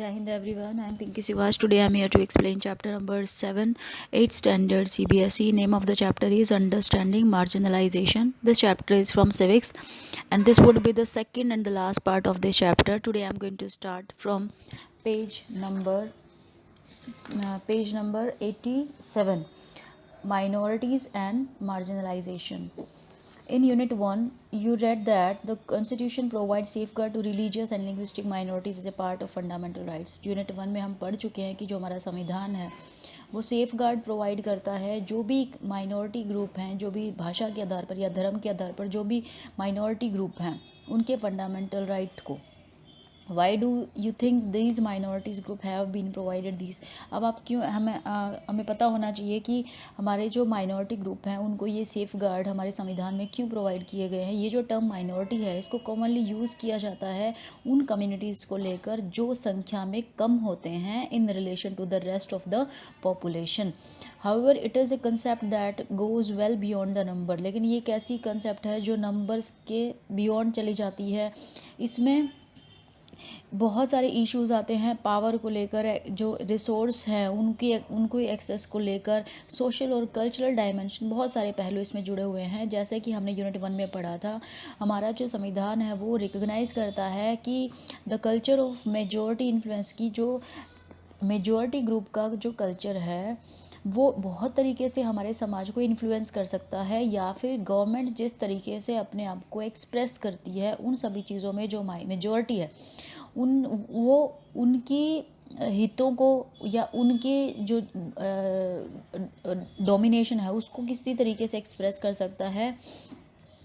Jai Hind everyone, I am Pinky Sivas. Today I am here to explain chapter number 7, 8th standard CBSE. Name of the chapter is Understanding Marginalization. This chapter is from civics and this would be the second and the last part of this chapter. Today I am going to start from page number 87, Minorities and Marginalization. In Unit 1, you read that the Constitution provides safeguard to religious and linguistic minorities as a part of fundamental rights. Unit 1 में हम पढ़ चुके हैं कि जो हमारा संविधान है वो सेफ गार्ड प्रोवाइड करता है जो भी माइनॉरिटी ग्रुप हैं, जो भी भाषा के आधार पर या धर्म के आधार पर जो भी माइनॉरिटी ग्रुप हैं उनके फंडामेंटल राइट को. Why do you think these minorities group have been provided these. अब आप क्यों हमें पता होना चाहिए कि हमारे जो माइनॉरिटी ग्रुप हैं उनको ये सेफ गार्ड हमारे संविधान में क्यों प्रोवाइड किए गए हैं. ये जो टर्म माइनॉरिटी है इसको कॉमनली यूज़ किया जाता है उन कम्युनिटीज़ को लेकर जो संख्या में कम होते हैं in relation to the rest of the population. However it is a concept that goes well beyond the number. लेकिन ये एक ऐसी कंसेप्ट है जो नंबर्स के बियॉन्ड चली जाती है. इसमें बहुत सारे इश्यूज आते हैं पावर को लेकर, जो रिसोर्स हैं उनको एक्सेस को लेकर, सोशल और कल्चरल डायमेंशन, बहुत सारे पहलू इसमें जुड़े हुए हैं. जैसे कि हमने यूनिट 1 में पढ़ा था, हमारा जो संविधान है वो रिकग्नाइज़ करता है कि the culture of majority influence की जो मेजॉरिटी ग्रुप का जो कल्चर है वो बहुत तरीके से हमारे समाज को इन्फ्लुएंस कर सकता है, या फिर गवर्नमेंट जिस तरीके से अपने आप को एक्सप्रेस करती है उन सभी चीज़ों में जो मेजॉरिटी है उनकी हितों को या उनके जो डोमिनेशन है उसको किसी तरीके से एक्सप्रेस कर सकता है.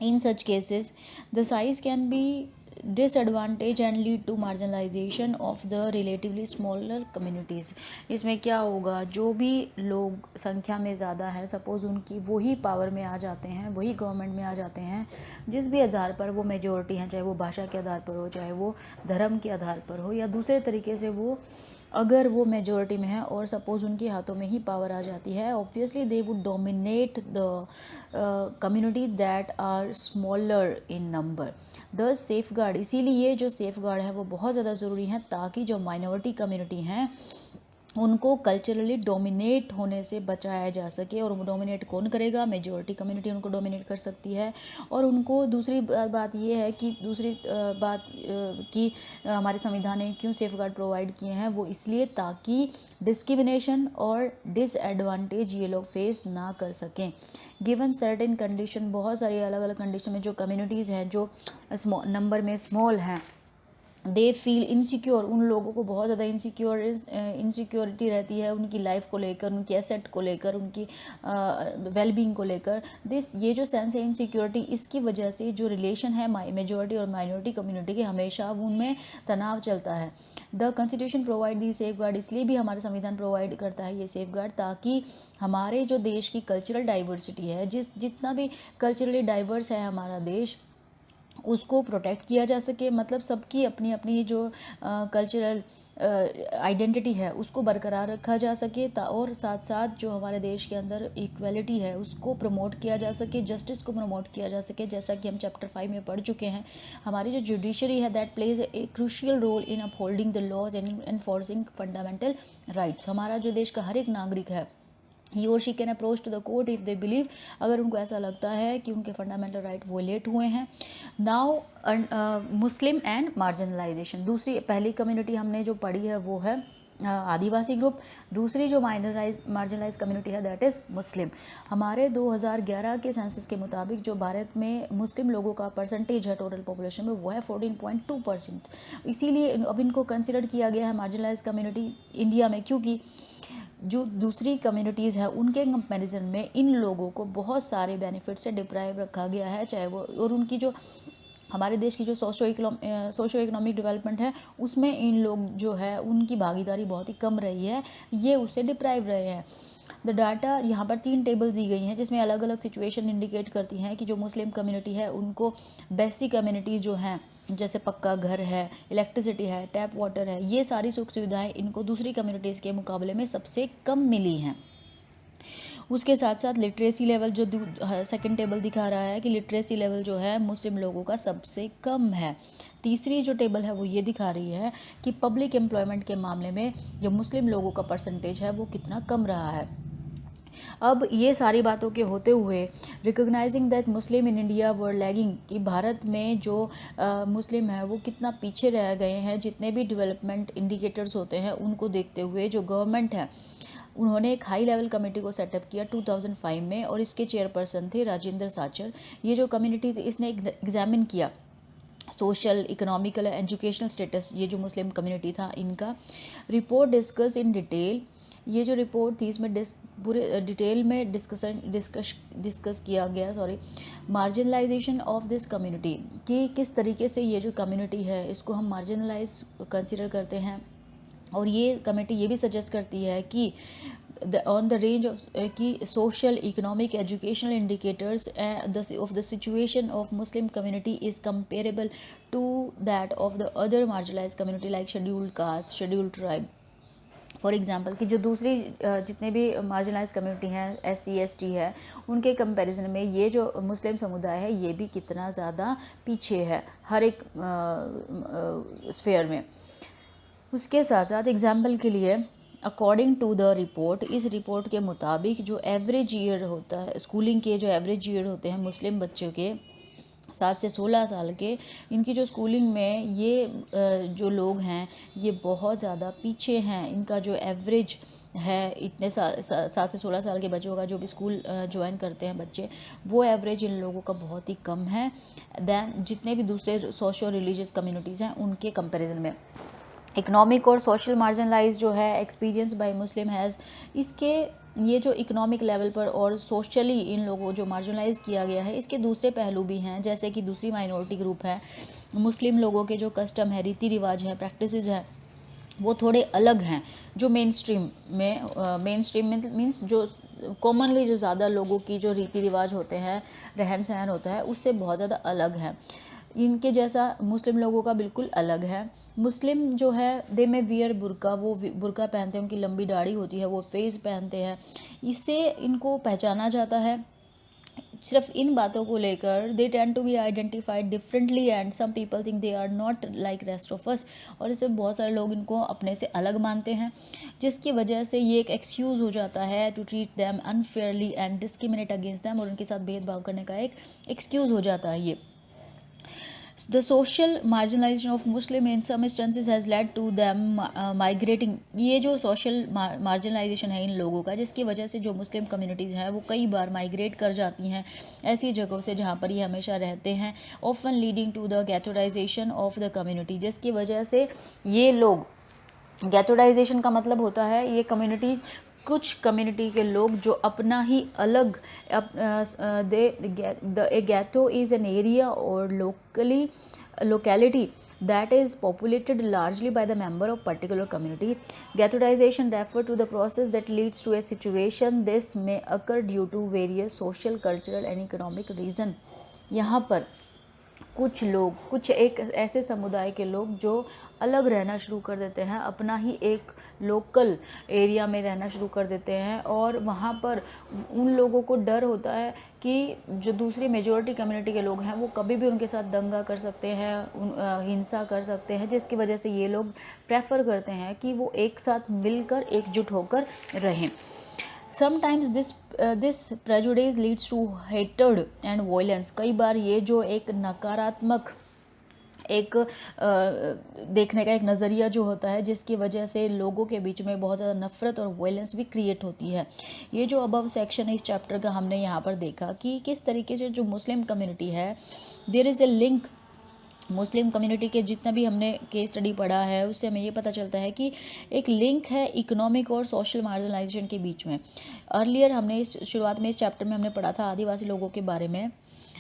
In such cases the size can be disadvantage and lead to marginalisation of the relatively smaller communities. इसमें क्या होगा, जो भी लोग संख्या में ज़्यादा है, सपोज़ उनकी वही पावर में आ जाते हैं, वही गवर्नमेंट में आ जाते हैं, जिस भी आधार पर वो मेजॉरिटी हैं, चाहे वो भाषा के आधार पर हो, चाहे वो धर्म के आधार पर हो, या दूसरे तरीके से वो अगर वो मेजॉरिटी में है और सपोज़ उनके हाथों में ही पावर आ जाती है, obviously they would dominate the community that are smaller in number. The safeguard, इसीलिए जो सेफ गार्ड है वो बहुत ज़्यादा ज़रूरी है ताकि जो माइनॉरिटी कम्युनिटी हैं उनको कल्चरली डोमिनेट होने से बचाया जा सके. और डोमिनेट कौन करेगा, मेजॉरिटी कम्युनिटी उनको डोमिनेट कर सकती है. और उनको दूसरी बात ये है कि कि हमारे संविधान ने क्यों सेफ गार्ड प्रोवाइड किए हैं, वो इसलिए ताकि डिस्क्रिमिनेशन और डिसएडवांटेज ये लोग फेस ना कर सकें. गिवन सर्टेन कंडीशन, बहुत सारी अलग अलग कंडीशन में जो कम्युनिटीज़ हैं जो नंबर में स्मॉल हैं, दे फील इनसिक्योर, उन लोगों को बहुत ज़्यादा इनसिक्योरिटी रहती है उनकी लाइफ को लेकर, उनकी एसेट को लेकर, उनकी वेलबींग को लेकर. ये जो सेंस है इनसिक्योरिटी, इसकी वजह से जो रिलेशन है मेजॉरिटी और माइनॉरिटी कम्युनिटी के, हमेशा उनमें तनाव चलता है. The constitution provide the safe guard, इसलिए भी हमारा संविधान प्रोवाइड करता है ये सेफ गार्ड ताकि हमारे जो देश की कल्चरल डाइवर्सिटी है, जितना भी कल्चरली डाइवर्स है हमारा देश, उसको प्रोटेक्ट किया जा सके. मतलब सबकी अपनी अपनी जो कल्चरल आइडेंटिटी है उसको बरकरार रखा जा सके, और साथ साथ जो हमारे देश के अंदर इक्वलिटी है उसको प्रमोट किया जा सके, जस्टिस को प्रमोट किया जा सके. जैसा कि हम चैप्टर 5 में पढ़ चुके हैं, हमारी जो जुडिशरी है that plays a crucial role in upholding the laws and enforcing fundamental rights. हमारा जो देश का हर एक नागरिक है, ही और she can approach to the court if they believe, अगर उनको ऐसा लगता है कि उनके फंडामेंटल राइट वोलेट हुए हैं. नाउ मुस्लिम एंड मार्जिनलाइजेशन, दूसरी पहली कम्युनिटी हमने जो पढ़ी है वो है आदिवासी ग्रुप. दूसरी जो मार्जिनलाइज कम्युनिटी है दैट इज़ मुस्लिम. हमारे 2011 के सेंसस के मुताबिक जो भारत में मुस्लिम लोगों का परसेंटेज है टोटल पॉपुलेशन में वो है 14.2%. इसीलिए अब इनको कंसिडर किया गया है मार्जिनलाइज कम्युनिटी इंडिया में, क्योंकि जो दूसरी कम्युनिटीज़ हैं उनके कंपैरिजन में इन लोगों को बहुत सारे बेनिफिट से डिप्राइव रखा गया है, चाहे वो और उनकी जो हमारे देश की जो सोशो इकोनॉमिक डेवलपमेंट है उसमें इन लोग जो है उनकी भागीदारी बहुत ही कम रही है, ये उससे डिप्राइव रहे हैं. द डाटा, यहाँ पर 3 टेबल दी गई हैं जिसमें अलग अलग सिचुएशन इंडिकेट करती हैं कि जो मुस्लिम कम्युनिटी है उनको बेसिक कम्युनिटीज़ जो हैं, जैसे पक्का घर है, इलेक्ट्रिसिटी है, टैप वाटर है, ये सारी सुख सुविधाएं इनको दूसरी कम्युनिटीज़ के मुकाबले में सबसे कम मिली हैं. उसके साथ साथ लिटरेसी लेवल जो सेकंड टेबल दिखा रहा है कि लिटरेसी लेवल जो है मुस्लिम लोगों का सबसे कम है। तीसरी जो टेबल है वो ये दिखा रही है कि पब्लिक एम्प्लॉयमेंट के मामले में जो मुस्लिम लोगों का परसेंटेज है वो कितना कम रहा है। अब ये सारी बातों के होते हुए recognising that Muslim in India were lagging, कि भारत में जो मुस्लिम है वो कितना पीछे रह गए हैं, जितने भी डेवलपमेंट इंडिकेटर्स होते हैं उनको देखते हुए जो गवर्नमेंट है उन्होंने एक हाई लेवल कमेटी को सेटअप किया 2005 में, और इसके चेयरपर्सन थे राजेंद्र साचर। ये जो कम्युनिटी इसने एग्जामिन किया सोशल, इकोनॉमिकल, एजुकेशनल स्टेटस, ये जो मुस्लिम कम्युनिटी था इनका। रिपोर्ट डिस्कस इन डिटेल, ये जो रिपोर्ट थी इसमें पूरे डिटेल में डिस्कस किया गया मार्जिनलाइजेशन ऑफ दिस कम्युनिटी, कि किस तरीके से ये जो कम्युनिटी है इसको हम मार्जिनलाइज कंसिडर करते हैं। और ये कमेटी ये भी सजेस्ट करती है कि ऑन द रेंज ऑफ कि social, economic, educational indicators of the situation of Muslim community is comparable to that of the other marginalize community like scheduled caste, scheduled tribe. For example कि जो दूसरी जितने भी marginalize community हैं, SC ST है, उनके comparison में ये जो मुस्लिम समुदाय है ये भी कितना ज़्यादा पीछे है हर एक स्फेयर में। उसके साथ साथ एग्जाम्पल के लिए अकॉर्डिंग टू द रिपोर्ट, इस रिपोर्ट के मुताबिक जो एवरेज ईयर होता है स्कूलिंग के, जो एवरेज ईयर होते हैं मुस्लिम बच्चों के 7 से 16 साल के, इनकी जो स्कूलिंग में ये जो लोग हैं ये बहुत ज़्यादा पीछे हैं। इनका जो एवरेज है इतने 7 से 16 साल के बच्चों का जो भी स्कूल ज्वाइन करते हैं बच्चे, वो एवरेज इन लोगों का बहुत ही कम है दैन जितने भी दूसरे सोशल रिलीजियस कम्युनिटीज़ हैं उनके कंपैरिजन में। इकोनॉमिक और सोशल मार्जिनलाइज जो है एक्सपीरियंस बाय मुस्लिम हैज़, इसके ये जो इकोनॉमिक लेवल पर और सोशली इन लोगों जो मार्जिनलाइज किया गया है इसके दूसरे पहलू भी हैं, जैसे कि दूसरी माइनॉरिटी ग्रुप है मुस्लिम लोगों के जो कस्टम है, रीति रिवाज है, प्रैक्टिसेस हैं, वो थोड़े अलग हैं जो मेन स्ट्रीम में मीन्स जो कॉमनली जो ज़्यादा लोगों की जो रीति रिवाज होते हैं, रहन सहन होता है, उससे बहुत ज़्यादा अलग है। इनके जैसा मुस्लिम लोगों का बिल्कुल अलग है। मुस्लिम जो है दे में वियर बुर्का, वो बुर्का पहनते हैं, उनकी लंबी दाढ़ी होती है, वो फेस पहनते हैं, इससे इनको पहचाना जाता है। सिर्फ इन बातों को लेकर they tend to be identified differently and some people think they are not like rest of us, और इससे बहुत सारे लोग इनको अपने से अलग मानते हैं, जिसकी वजह से ये एक एक्सक्यूज़ हो जाता है to treat them unfairly and discriminate against them, और उनके साथ भेदभाव करने का एक एक्सक्यूज़ हो जाता है ये। The social marginalization of Muslim in some instances has led to them migrating, ये जो social marginalization है इन लोगों का, जिसकी वजह से जो मुस्लिम कम्युनिटीज़ हैं वो कई बार माइग्रेट कर जाती हैं ऐसी जगहों से जहाँ पर ये हमेशा रहते हैं, often leading to the ghettoization of the community, जिसकी वजह से ये लोग, गैथोडाइजेशन का मतलब होता है ये कम्युनिटी, कुछ कम्युनिटी के लोग जो अपना ही अलग गैथो इज़ एन एरिया और locality that is populated largely by the member of particular community. Ghettoization refers to the process that leads to a situation. This may occur due to various social, cultural and economic reason. यहाँ पर कुछ लोग, कुछ एक ऐसे समुदाय के लोग जो अलग रहना शुरू कर देते हैं, अपना ही एक लोकल एरिया में रहना शुरू कर देते हैं, और वहाँ पर उन लोगों को डर होता है कि जो दूसरी मेजॉरिटी कम्युनिटी के लोग हैं वो कभी भी उनके साथ दंगा कर सकते हैं, हिंसा कर सकते हैं, जिसकी वजह से ये लोग प्रेफर करते हैं कि वो एक साथ मिलकर एकजुट होकर रहें। Sometimes this prejudice leads to हेटेड एंड वायलेंस, कई बार ये जो एक नकारात्मक एक देखने का एक नज़रिया जो होता है, जिसकी वजह से लोगों के बीच में बहुत ज़्यादा नफ़रत और वायलेंस भी क्रिएट होती है। ये जो अबव सेक्शन है इस चैप्टर का, हमने यहाँ पर देखा कि किस तरीके से जो मुस्लिम कम्युनिटी है, there is a link. Muslim community के जितना भी हमने केस स्टडी पढ़ा है उससे हमें ये पता चलता है कि एक लिंक है इकोनॉमिक और सोशल मार्जिनलाइजेशन के बीच में। अर्लियर हमने इस शुरुआत में इस चैप्टर में हमने पढ़ा था आदिवासी लोगों के बारे में,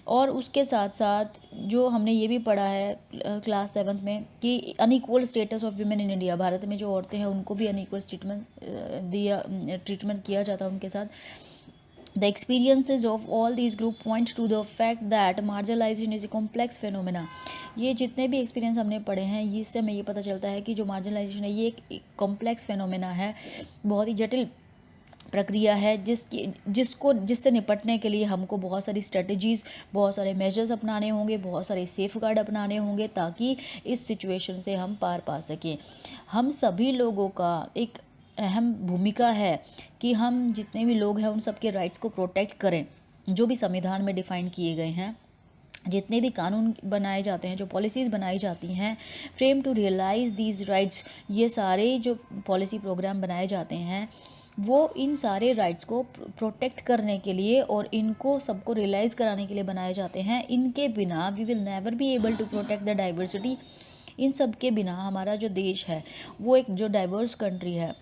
और उसके साथ साथ जो हमने ये भी पढ़ा है क्लास 7th में कि unequal status of women in India, Bharat में जो औरतें हैं उनको भी अनइक्वल ट्रीटमेंट किया जाता है उनके साथ। The experiences of all these group points to the fact that marginalization is a complex phenomena. ये जितने भी एक्सपीरियंस हमने पढ़े हैं इससे हमें ये पता चलता है कि जो मार्जिनलाइजेशन है ये एक कॉम्प्लेक्स फेनोमेना है, बहुत ही जटिल प्रक्रिया है जिससे निपटने के लिए हमको बहुत सारी स्ट्रेटजीज़, बहुत सारे मेजर्स अपनाने होंगे, बहुत सारे सेफगार्ड अपनाने होंगे ताकि इस सिचुएशन से हम पार पा सकें। हम सभी लोगों का एक अहम भूमिका है कि हम जितने भी लोग हैं उन सबके राइट्स को प्रोटेक्ट करें, जो भी संविधान में डिफ़ाइन किए गए हैं, जितने भी कानून बनाए जाते हैं, जो पॉलिसीज़ बनाई जाती हैं, frame to realise these rights, ये सारे जो पॉलिसी प्रोग्राम बनाए जाते हैं वो इन सारे राइट्स को प्रोटेक्ट करने के लिए और इनको सबको रियलाइज़ कराने के लिए बनाए जाते हैं। इनके बिना we will never be able to protect the diversity. इन सब के बिना हमारा जो देश है वो एक जो डाइवर्स कंट्री है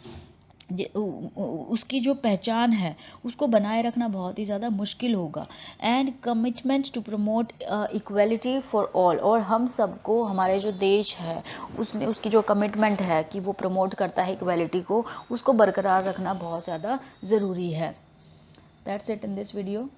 उसकी जो पहचान है उसको बनाए रखना बहुत ही ज़्यादा मुश्किल होगा। And commitment to promote equality for all, और हम सबको, हमारे जो देश है उसमें उसकी जो कमिटमेंट है कि वो प्रमोट करता है इक्वलिटी को, उसको बरकरार रखना बहुत ज़्यादा ज़रूरी है। That's it in this video.